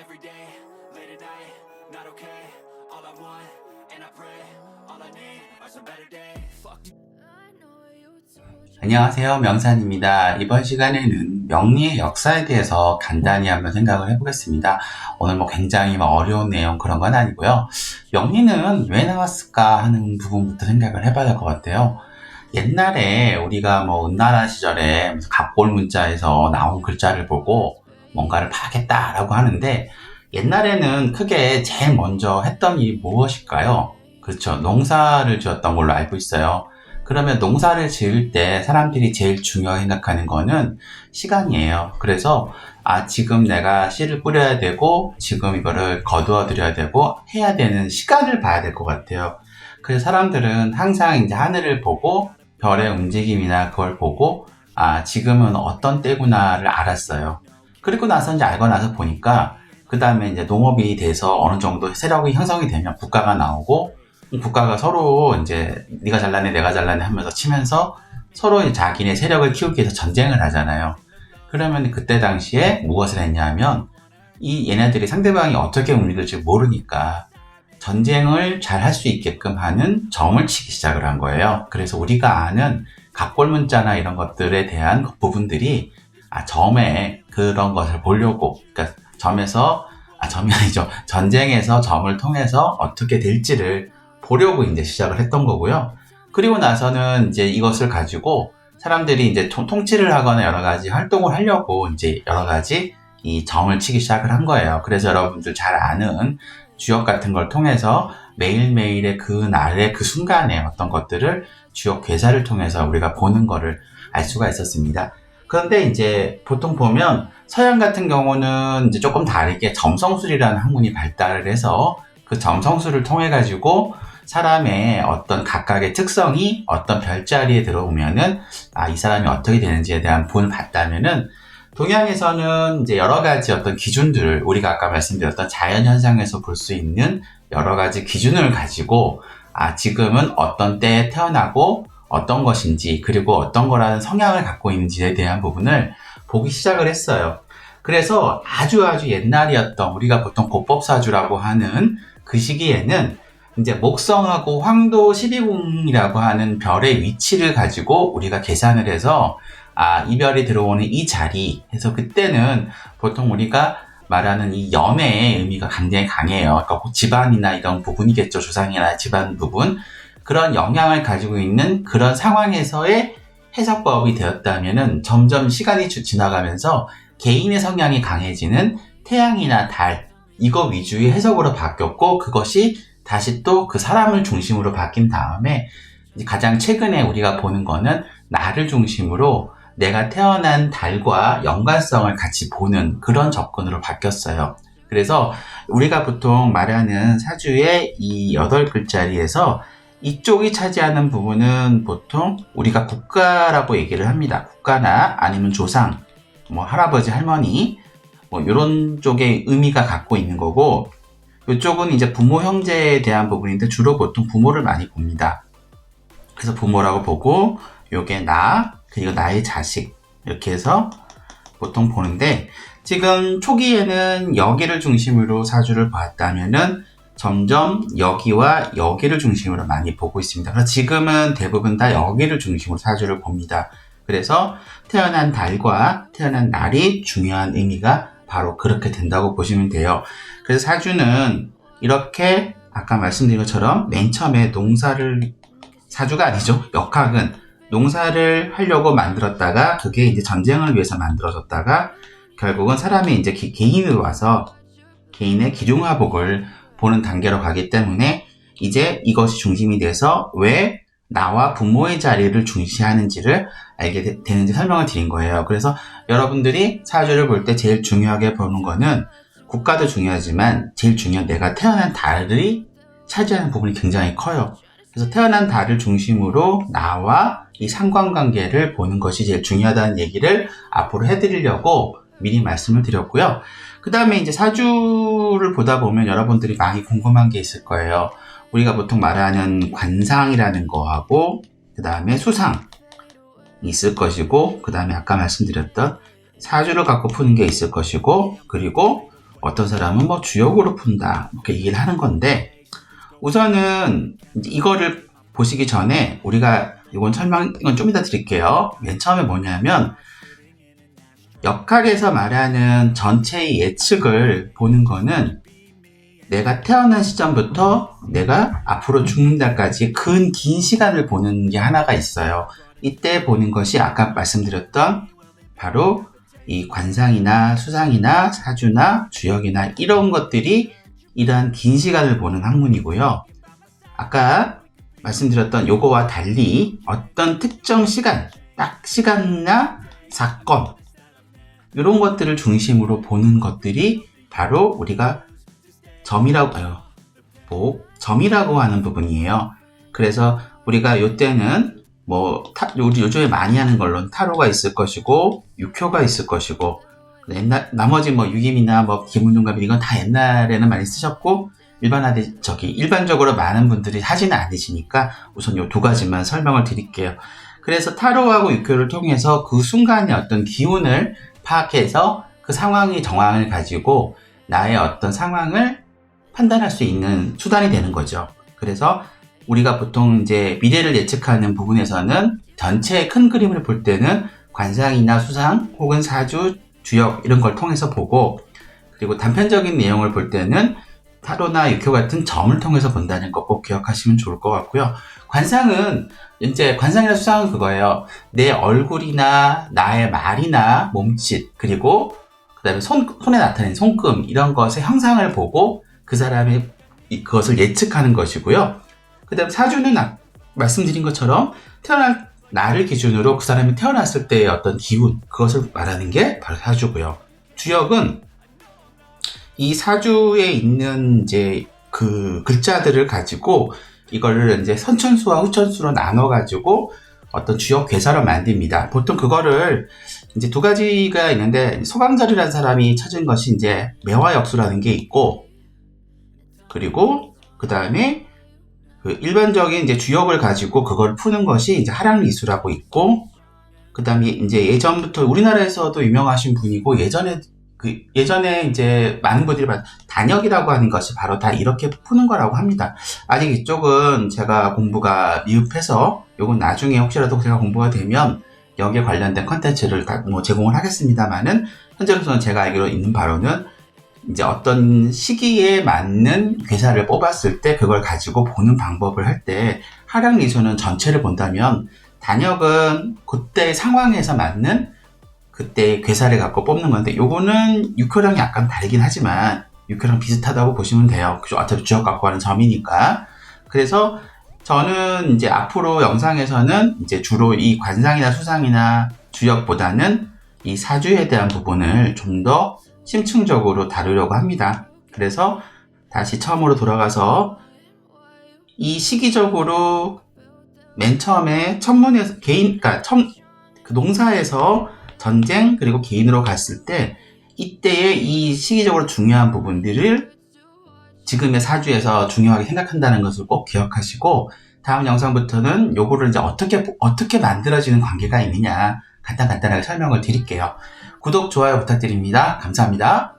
every day, late at night, not okay. All I want, and I pray, all I need are some better days. Fuck. 안녕하세요, 명산입니다. 이번 시간에는 명리의 역사에 대해서 간단히 한번 생각을 해보겠습니다. 오늘 굉장히 어려운 내용 그런 건 아니고요. 명리는 왜 나왔을까 하는 부분부터 생각을 해봐야 될 것 같아요. 옛날에 우리가 은나라 시절에 갑골 문자에서 나온 글자를 보고 뭔가를 파겠다라고 하는데, 옛날에는 크게 제일 먼저 했던 일이 무엇일까요? 그렇죠. 농사를 지었던 걸로 알고 있어요. 그러면 농사를 지을 때 사람들이 제일 중요하게 생각하는 거는 시간이에요. 그래서 지금 내가 씨를 뿌려야 되고 지금 이거를 거두어 들여야 되고 해야 되는 시간을 봐야 될 것 같아요. 그래서 사람들은 항상 이제 하늘을 보고 별의 움직임이나 그걸 보고 지금은 어떤 때구나를 알았어요. 그리고 나서 이제 알고 나서 보니까 그 다음에 이제 농업이 돼서 어느 정도 세력이 형성이 되면 국가가 나오고, 국가가 서로 이제 네가 잘나네 내가 잘나네 하면서 치면서 서로 이제 자기네 세력을 키우기 위해서 전쟁을 하잖아요. 그러면 그때 당시에 무엇을 했냐면, 얘네들이 상대방이 어떻게 움직일지 모르니까 전쟁을 잘 할 수 있게끔 하는 점을 치기 시작을 한 거예요. 그래서 우리가 아는 갑골문자나 이런 것들에 대한 부분들이 점에 그런 것을 보려고, 그러니까 점이 아니죠. 전쟁에서 점을 통해서 어떻게 될지를 보려고 이제 시작을 했던 거고요. 그리고 나서는 이제 이것을 가지고 사람들이 이제 통치를 하거나 여러 가지 활동을 하려고 이제 여러 가지 이 점을 치기 시작을 한 거예요. 그래서 여러분들 잘 아는 주역 같은 걸 통해서 매일매일의 그 날의 그 순간에 어떤 것들을 주역 괴사를 통해서 우리가 보는 거를 알 수가 있었습니다. 그런데 이제 보통 보면 서양 같은 경우는 이제 조금 다르게 점성술이라는 학문이 발달을 해서 그 점성술을 통해 가지고 사람의 어떤 각각의 특성이 어떤 별자리에 들어오면은 이 사람이 어떻게 되는지에 대한 부분을 봤다면은, 동양에서는 이제 여러 가지 어떤 기준들을, 우리가 아까 말씀드렸던 자연현상에서 볼 수 있는 여러 가지 기준을 가지고 지금은 어떤 때에 태어나고 어떤 것인지, 그리고 어떤 거라는 성향을 갖고 있는지에 대한 부분을 보기 시작을 했어요. 그래서 아주 옛날이었던, 우리가 보통 고법사주라고 하는 그 시기에는 이제 목성하고 황도 12궁이라고 하는 별의 위치를 가지고 우리가 계산을 해서 이 별이 들어오는 이 자리 해서, 그때는 보통 우리가 말하는 이 연애의 의미가 굉장히 강해요. 그러니까 집안이나 이런 부분이겠죠. 조상이나 집안 부분. 그런 영향을 가지고 있는 그런 상황에서의 해석법이 되었다면은, 점점 시간이 지나가면서 개인의 성향이 강해지는 태양이나 달, 이거 위주의 해석으로 바뀌었고, 그것이 다시 또 그 사람을 중심으로 바뀐 다음에 가장 최근에 우리가 보는 거는 나를 중심으로 내가 태어난 달과 연관성을 같이 보는 그런 접근으로 바뀌었어요. 그래서 우리가 보통 말하는 사주의 이 8글자리에서 이쪽이 차지하는 부분은 보통 우리가 국가라고 얘기를 합니다. 국가나 아니면 조상, 할아버지, 할머니, 이런 쪽의 의미가 갖고 있는 거고, 이쪽은 이제 부모, 형제에 대한 부분인데 주로 보통 부모를 많이 봅니다. 그래서 부모라고 보고, 요게 나, 그리고 나의 자식, 이렇게 해서 보통 보는데, 지금 초기에는 여기를 중심으로 사주를 봤다면은 점점 여기와 여기를 중심으로 많이 보고 있습니다. 그래서 지금은 대부분 다 여기를 중심으로 사주를 봅니다. 그래서 태어난 달과 태어난 날이 중요한 의미가 바로 그렇게 된다고 보시면 돼요. 그래서 사주는 이렇게 아까 말씀드린 것처럼 맨 처음에 사주가 아니죠. 역학은 농사를 하려고 만들었다가 그게 이제 전쟁을 위해서 만들어졌다가 결국은 사람이 이제 개인으로 와서 개인의 기중화복을 보는 단계로 가기 때문에 이제 이것이 중심이 돼서 왜 나와 부모의 자리를 중시하는지를 알게 되는지 설명을 드린 거예요. 그래서 여러분들이 사주를 볼 때 제일 중요하게 보는 거는 국가도 중요하지만 제일 중요한 내가 태어난 달이 차지하는 부분이 굉장히 커요. 그래서 태어난 달을 중심으로 나와 이 상관관계를 보는 것이 제일 중요하다는 얘기를 앞으로 해드리려고 미리 말씀을 드렸고요. 그 다음에 이제 사주를 보다 보면 여러분들이 많이 궁금한 게 있을 거예요. 우리가 보통 말하는 관상이라는 거하고 그 다음에 수상 있을 것이고, 그 다음에 아까 말씀드렸던 사주를 갖고 푸는 게 있을 것이고, 그리고 어떤 사람은 뭐 주역으로 푼다. 이렇게 얘기를 하는 건데, 우선은 이거를 보시기 전에 우리가 이건 좀 이따 드릴게요. 맨 처음에 뭐냐면, 역학에서 말하는 전체의 예측을 보는 거는 내가 태어난 시점부터 내가 앞으로 죽는 날까지 긴 시간을 보는 게 하나가 있어요. 이때 보는 것이 아까 말씀드렸던 바로 이 관상이나 수상이나 사주나 주역이나 이런 것들이 이러한 긴 시간을 보는 학문이고요. 아까 말씀드렸던 요거와 달리 어떤 특정 시간, 딱 시간이나 사건 이런 것들을 중심으로 보는 것들이 바로 우리가 점이라고 하는 부분이에요. 그래서 우리가 이때는 우리 요즘에 많이 하는 걸로는 타로가 있을 것이고, 육효가 있을 것이고, 나머지 유임이나 기문동갑 이건 다 옛날에는 많이 쓰셨고, 일반적으로 많은 분들이 하지는 않으시니까 우선 요 두 가지만 설명을 드릴게요. 그래서 타로하고 육효를 통해서 그 순간의 어떤 기운을 파악해서 그 상황의 정황을 가지고 나의 어떤 상황을 판단할 수 있는 수단이 되는 거죠. 그래서 우리가 보통 이제 미래를 예측하는 부분에서는 전체의 큰 그림을 볼 때는 관상이나 수상 혹은 사주, 주역 이런 걸 통해서 보고, 그리고 단편적인 내용을 볼 때는 타로나 육효 같은 점을 통해서 본다는 거 꼭 기억하시면 좋을 것 같고요. 관상이나 수상은 그거예요. 내 얼굴이나 나의 말이나 몸짓, 그리고 그다음에 손에 나타낸 손금 이런 것의 형상을 보고 그 사람의 그것을 예측하는 것이고요. 그 다음 사주는 말씀드린 것처럼 태어난 나를 기준으로 그 사람이 태어났을 때의 어떤 기운, 그것을 말하는 게 바로 사주고요. 주역은 이 사주에 있는 이제 그 글자들을 가지고 이거를 이제 선천수와 후천수로 나눠가지고 어떤 주역 괴사로 만듭니다. 보통 그거를 이제 두 가지가 있는데, 소강절이라는 사람이 찾은 것이 이제 매화역수라는 게 있고, 그리고 그 다음에 일반적인 이제 주역을 가지고 그걸 푸는 것이 이제 하랑리수라고 있고, 그 다음에 이제 예전부터 우리나라에서도 유명하신 분이고, 예전에 이제 많은 분들이 단역이라고 하는 것이 바로 다 이렇게 푸는 거라고 합니다. 아직 이쪽은 제가 공부가 미흡해서 요건 나중에 혹시라도 제가 공부가 되면 여기에 관련된 컨텐츠를 제공을 하겠습니다만은, 현재로서는 제가 알기로 있는 바로는 이제 어떤 시기에 맞는 괴사를 뽑았을 때 그걸 가지고 보는 방법을 할 때, 하랑리수는 전체를 본다면 단역은 그때 상황에서 맞는 그때 괴사를 갖고 뽑는 건데, 요거는 육효랑 약간 다르긴 하지만 육효랑 비슷하다고 보시면 돼요. 어차피 주역 갖고 하는 점이니까. 그래서 저는 이제 앞으로 영상에서는 이제 주로 이 관상이나 수상이나 주역보다는 이 사주에 대한 부분을 좀 더 심층적으로 다루려고 합니다. 그래서 다시 처음으로 돌아가서 이 시기적으로 맨 처음에 천문에서 그 농사에서 전쟁 그리고 개인으로 갔을 때 이때에 이 시기적으로 중요한 부분들을 지금의 사주에서 중요하게 생각한다는 것을 꼭 기억하시고, 다음 영상부터는 요거를 이제 어떻게 만들어지는 관계가 있느냐 간단하게 설명을 드릴게요. 구독, 좋아요 부탁드립니다. 감사합니다.